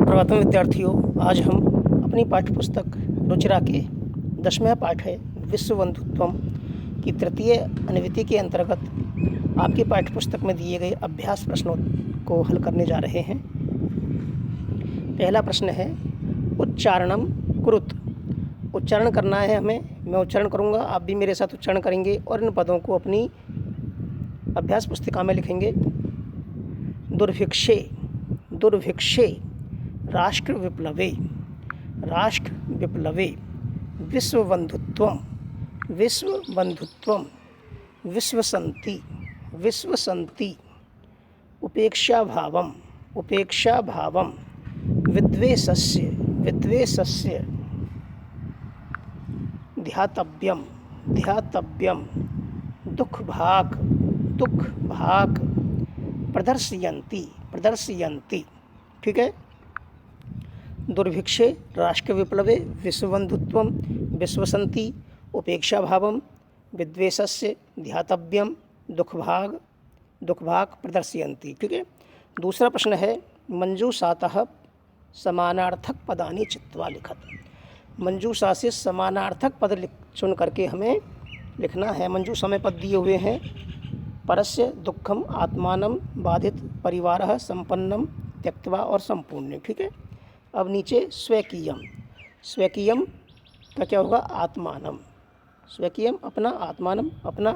सुप्रभातम विद्यार्थियों। आज हम अपनी पाठ्यपुस्तक रुचिरा के 10वां पाठ है विश्व बंधुत्वम की तृतीय अनुवृत्ति के अंतर्गत आपकी पाठ्यपुस्तक में दिए गए अभ्यास प्रश्नों को हल करने जा रहे हैं। पहला प्रश्न है उच्चारणम कुरुत। उच्चारण करना है हमें। मैं उच्चारण करूँगा, आप भी मेरे साथ उच्चारण करेंगे और इन पदों को अपनी अभ्यास पुस्तिका में लिखेंगे। दुर्भिक्षे, दुर्भिक्षे, राष्ट्र विप्लवे, राष्ट्र विप्लवे, विश्व बंधुत्वम, विश्व बंधुत्वम, विश्वसंति, विश्वसंति, उपेक्षा भावम, उपेक्षा भावम, विद्वेषस्य, विद्वेषस्य, ध्यातव्यम, ध्यातव्यम, दुख भाग, दुख भाग, प्रदर्शयन्ति, प्रदर्शयन्ति। ठीक है। दुर्भिक्षे, राष्ट्र विप्लवे, विश्वबंधुत्वम, विश्वसंति, उपेक्षा भावम, विद्वेषस्य, ध्यातव्यम, दुख भाग, प्रदर्शयन्ति। ठीक है। दूसरा प्रश्न है मंजूषातः समानार्थक पदानि चित्वा लिखत। मंजूषा से समानार्थक पद चुन करके हमें लिखना है। मंजूषा में पद दिए हुए हैं परस्य, दुखम, आत्मानम, बाधित, परिवारः, संपन्नम, त्यक्त्वा और संपूर्ण। ठीक है। अब नीचे स्वकीयम, स्वकीयम का क्या होगा? आत्मानम, स्वकीयम अपना, आत्मानम अपना,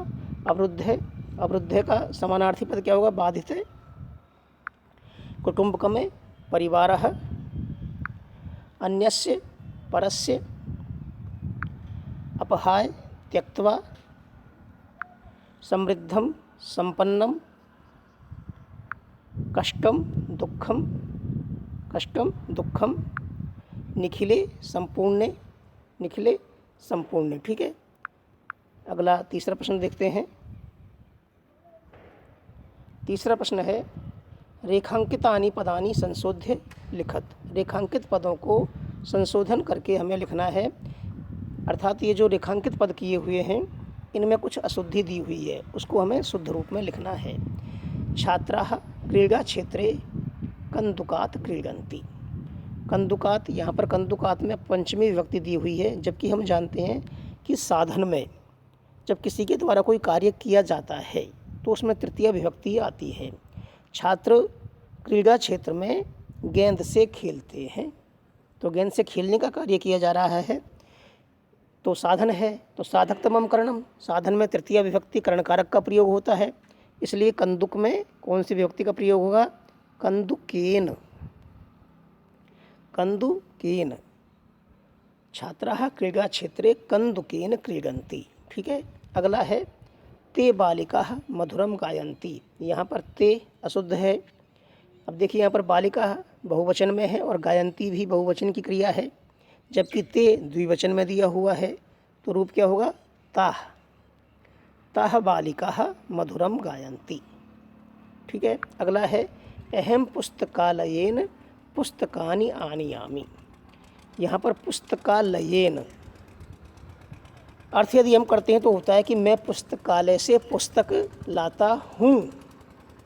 अवरुद्ध है, अवरुद्ध है का समानार्थी पद क्या होगा? बाधित है। कुटुंबकम है, परिवारः, अन्यस्य, परस्य, अपहाय, त्यक्त्वा, समृद्धम, संपन्नम, कष्टम, दुःखम, कष्टम, दुःखम, निखिले, संपूर्ण, निखिले, संपूर्ण। ठीक है। अगला तीसरा प्रश्न देखते हैं। तीसरा प्रश्न है रेखांकितानि पदानि संशोध्य लिखत। रेखांकित पदों को संशोधन करके हमें लिखना है। अर्थात ये जो रेखांकित पद किए हुए हैं इनमें कुछ अशुद्धि दी हुई है, उसको हमें शुद्ध रूप में लिखना है। छात्राः क्रीड़ा क्षेत्रे कंदुकात क्रीडन्ति। कंदुकात, यहाँ पर कंदुकात में पंचमी विभक्ति दी हुई है, जबकि हम जानते हैं कि साधन में जब किसी के द्वारा कोई कार्य किया जाता है तो उसमें तृतीय विभक्ति आती है। छात्र क्रीड़ा क्षेत्र में गेंद से खेलते हैं, तो गेंद से खेलने का कार्य किया जा रहा है तो साधन है, तो साधकतमम करणम, साधन में तृतीय विभक्ति करणकारक का प्रयोग होता है। इसलिए कंदुक में कौन सी विभक्ति का प्रयोग होगा? कंदुकेन, कंदुकेन। छात्राः क्रीड़ा क्षेत्रे कंदुकेन क्रीडन्ति। ठीक है। अगला है ते बालिकाः मधुरम गायन्ति। यहाँ पर ते अशुद्ध है। अब देखिए यहाँ पर बालिका बहुवचन में है और गायन्ति भी बहुवचन की क्रिया है, जबकि ते द्विवचन में दिया हुआ है, तो रूप क्या होगा? ताः, ताः बालिकाः मधुरम गायन्ति। ठीक है। अगला है अहम पुस्तकालयेन पुस्तकानि आनयामि। यहाँ पर पुस्तकालयेन अर्थ यदि हम करते हैं तो होता है कि मैं पुस्तकालय से पुस्तक लाता हूँ,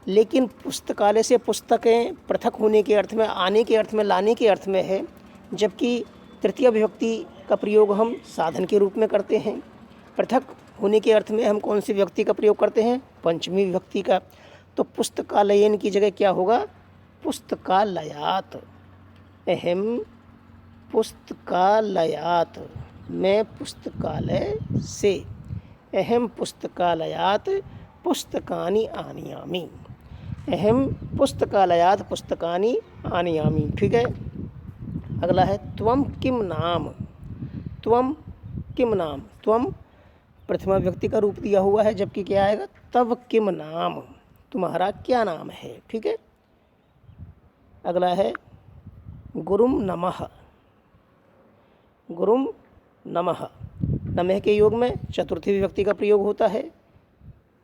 लेकिन पुस्तकालय से पुस्तकें पृथक होने के अर्थ में, आने के अर्थ में, लाने के अर्थ में है, जबकि तृतीय विभक्ति का प्रयोग हम साधन के रूप में करते हैं। पृथक होने के अर्थ में हम कौन सी विभक्ति का प्रयोग करते हैं? पंचमी विभक्ति का। तो पुस्तकालयन की जगह क्या होगा? पुस्तकालयात। अहम पुस्तकालयात, मैं पुस्तकालय से, अहम पुस्तकालयात पुस्तकानि आनयामि, अहम पुस्तकालयात पुस्तकानि आनयामि। ठीक है। अगला है त्वम किम नाम। त्वम किम नाम, त्वम प्रथमा व्यक्ति का रूप दिया हुआ है, जबकि क्या आएगा? तव किम नाम, तुम्हारा क्या नाम है। ठीक है। अगला है गुरुम नमः। गुरुम नमः, नमः के योग में चतुर्थी विभक्ति का प्रयोग होता है,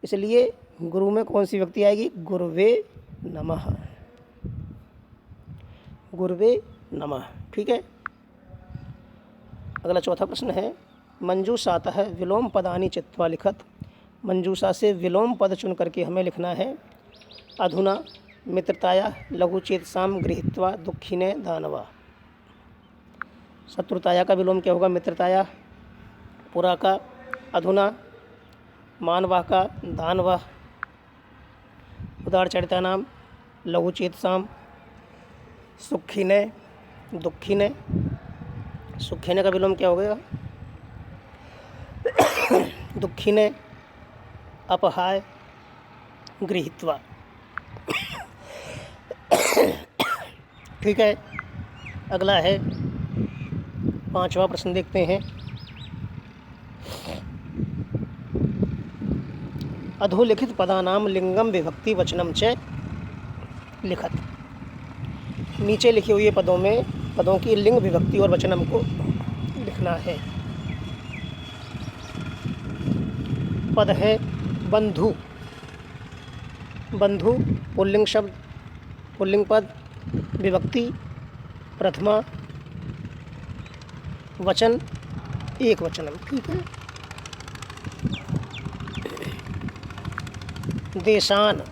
इसलिए गुरु में कौन सी विभक्ति आएगी? गुरुवे नमः, गुरुवे नमः। ठीक है। अगला चौथा प्रश्न है मंजूषातः विलोम पदानि चित्वा लिखत। मंजूषा से विलोम पद चुन करके हमें लिखना है। अधुना मित्रताया लघुचेतसां गृहीत्वा दुःखिने दानवा। शत्रुताया का विलोम क्या होगा? मित्रताया। पुरा का अधुना, मानवा का दानवा, उदारचरितानां लघुचेतसां, सुखिने दुःखिने। सुखिने का विलोम क्या हो गया? दुःखिने, अपहाय, गृहीत्वा। ठीक है, अगला है 5वां प्रश्न देखते हैं। अधोलिखित पदानाम लिंगम विभक्ति वचनम च लिखत। नीचे लिखे हुए पदों की लिंग विभक्ति और वचनम को लिखना है। पद है बंधु। बंधु पुल्लिंग शब्द, पुल्लिंग पद, विभक्ति प्रथमा, वचन एक वचनम। ठीक है। देशान,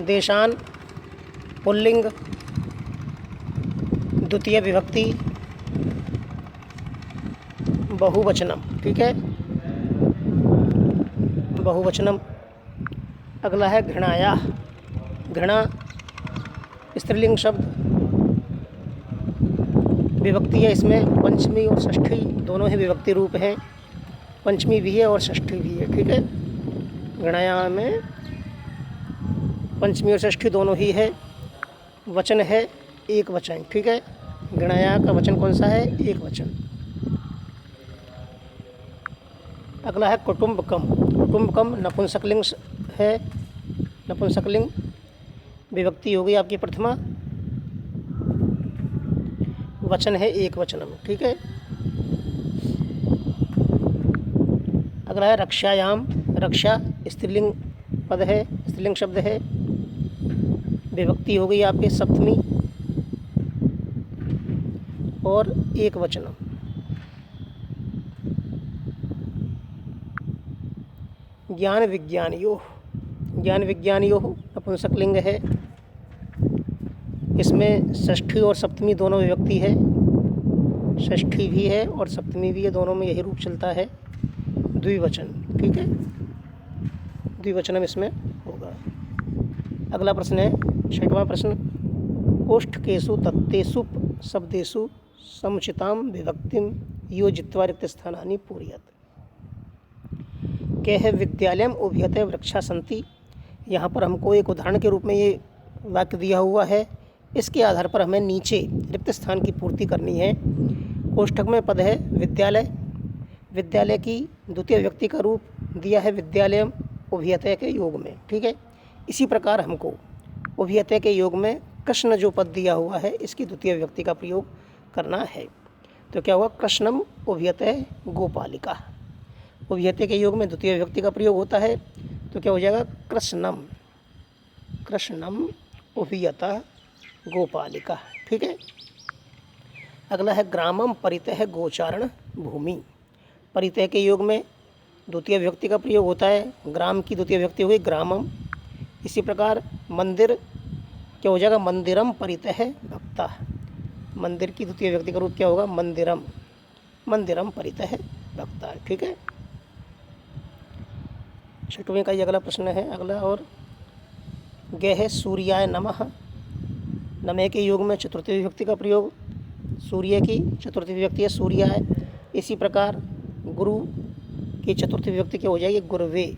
देशान पुल्लिंग, द्वितीय विभक्ति बहुवचनम। ठीक है, बहुवचनम। अगला है घृणाया। घृणा स्त्रीलिंग शब्द, विभक्ति है इसमें पंचमी और षष्ठी दोनों ही विभक्ति रूप हैं। पंचमी भी है और षष्ठी भी है। ठीक है, घृणाया में पंचमी और षष्ठी दोनों ही है। वचन है एक वचन। ठीक है, घृणाया का वचन कौन सा है? एक वचन। अगला है कुटुंबकम। कुटुंबकम नपुंसकलिंग है। नपुंसकलिंग, विभक्ति हो गई आपकी प्रथमा, वचन है एक वचनम। ठीक है, अगला है रक्षायाम। रक्षा स्त्रीलिंग पद है, स्त्रीलिंग शब्द है, विभक्ति हो गई आपके सप्तमी और एक वचनम। ज्ञान विज्ञानियों। ज्ञान विज्ञानियों नपुंसकलिंग है, इसमें षष्ठी और सप्तमी दोनों विभक्ति है। षष्ठी भी है और सप्तमी भी है, दोनों में यही रूप चलता है, द्विवचन। ठीक है, द्विवचनम इसमें होगा। अगला प्रश्न है 6वां प्रश्न। कोष्ठकेषु तत्तेषु शब्देषु समुचितां विभक्तिं योजित्वा रिक्तस्थानानि पूरयेत्। कह विद्यालयम उभयते वृक्षा सन्ति। यहाँ पर हमको एक उदाहरण के रूप में ये वाक्य दिया हुआ है। इसके आधार पर हमें नीचे रिक्त स्थान की पूर्ति करनी है। कोष्ठक में पद है विद्यालय। विद्यालय की द्वितीय विभक्ति का रूप दिया है विद्यालयम उभयते के योग में। ठीक है, इसी प्रकार हमको उभयते के योग में कृष्ण जो पद दिया हुआ है इसकी द्वितीय विभक्ति का प्रयोग करना है। तो क्या हुआ? कृष्णम उभयते गोपालिका। उभयते के योग में द्वितीय विभक्ति का प्रयोग होता है, तो क्या हो जाएगा? कृष्णम। कृष्णम उभयता गोपालिका। ठीक है, अगला है ग्रामम परितः गोचारण भूमि। परितः के योग में द्वितीय विभक्ति का प्रयोग होता है। ग्राम की द्वितीय विभक्ति हुई ग्रामम। इसी प्रकार मंदिर क्या हो जाएगा? मंदिरम परितः भक्ता। मंदिर की द्वितीय विभक्ति का रूप क्या होगा? मंदिरम। मंदिरम परितः भक्ता। ठीक है, 6वें का ये अगला प्रश्न है। अगला और गह सूर्याय नमः। नमः के योग में चतुर्थी विभक्ति का प्रयोग। सूर्य की चतुर्थी विभक्ति है सूर्याय। इसी प्रकार गुरु की चतुर्थी विभक्ति क्या हो जाएगी? गुरवे।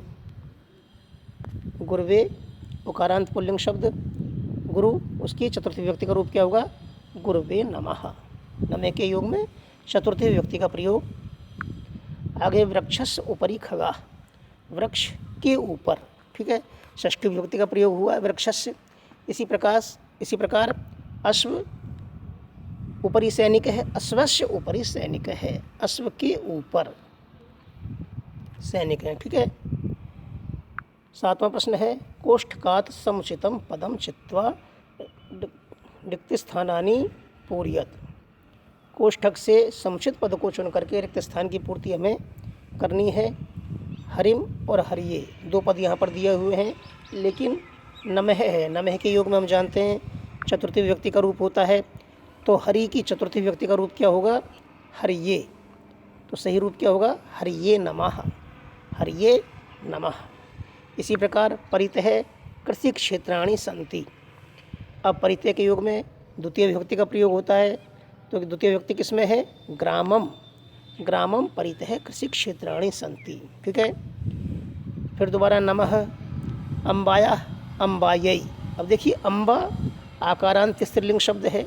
गुरवे उकारांत पुल्लिंग शब्द गुरु, उसकी चतुर्थी विभक्ति का रूप क्या होगा? गुरवे नमः। नमः के योग में चतुर्थी विभक्ति का प्रयोग। आगे वृक्षस्य उपरि खगा। वृक्ष के ऊपर। ठीक है, षष्ठी विभक्ति का प्रयोग हुआ है वृक्षस्य। इसी प्रकार अश्व ऊपरी सैनिक है, अश्वस्य ऊपरी सैनिक है। अश्व के ऊपर सैनिक है। ठीक है, 7वां प्रश्न है कोष्ठकात् समुचितम पदम चित्वा रिक्त स्थानानि पूरयेत्। कोष्ठक से समुचित पद को चुन करके रिक्त स्थान की पूर्ति हमें करनी है। हरिम और हरिये 2 पद यहाँ पर दिए हुए हैं, लेकिन नमः है, नमः के योग में हम जानते हैं चतुर्थी विभक्ति का रूप होता है। तो हरि की चतुर्थी विभक्ति का रूप क्या होगा? हरिये। तो सही रूप क्या होगा? हरिये नमः, हरिये नमः। इसी प्रकार परितः कृषि क्षेत्राणि सन्ति। अब परितः के योग में द्वितीय विभक्ति का प्रयोग होता है। तो द्वितीय विभक्ति किसमें है? ग्रामम, ग्रामम परितः कृषि क्षेत्राणि सन्ति। ठीक है। फिर दोबारा नमः अम्बाया अम्बायै। अब देखिए अम्बा आकारांत स्त्रीलिंग शब्द है।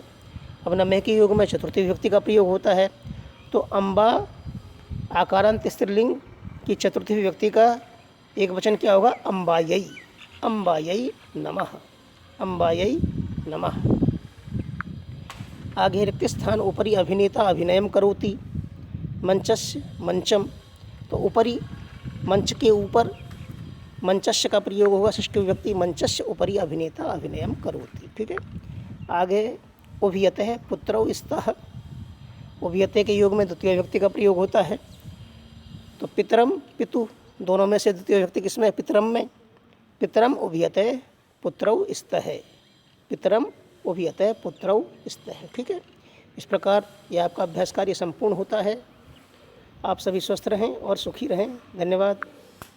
अब नमः के योग में चतुर्थी विभक्ति का प्रयोग होता है। तो अम्बा आकारांत स्त्रीलिंग की चतुर्थी विभक्ति का एक वचन क्या होगा? अम्बायै, अम्बायै नमः, अम्बायै नमः। आगे रिक्त स्थान उपरि अभिनेता अभिनयम करोति। मंचस्य मंचम। तो उपरि मंच के ऊपर मंचस्य का प्रयोग होगा षष्ठी विभक्ति, मंचस्य उपरि अभिनेता अभिनयम करोति। ठीक है। आगे उभयतः पुत्रौ स्तः। उभयते के योग में द्वितीय विभक्ति का प्रयोग होता है। तो पितरम पितु दोनों में से द्वितीय विभक्ति किसमें? पितरम में। पितरम उभयतः पुत्रौ स्तः, पितरम उभयतः पुत्रौ स्तः। ठीक है। इस प्रकार यह आपका अभ्यास कार्य संपूर्ण होता है। आप सभी स्वस्थ रहें और सुखी रहें। धन्यवाद।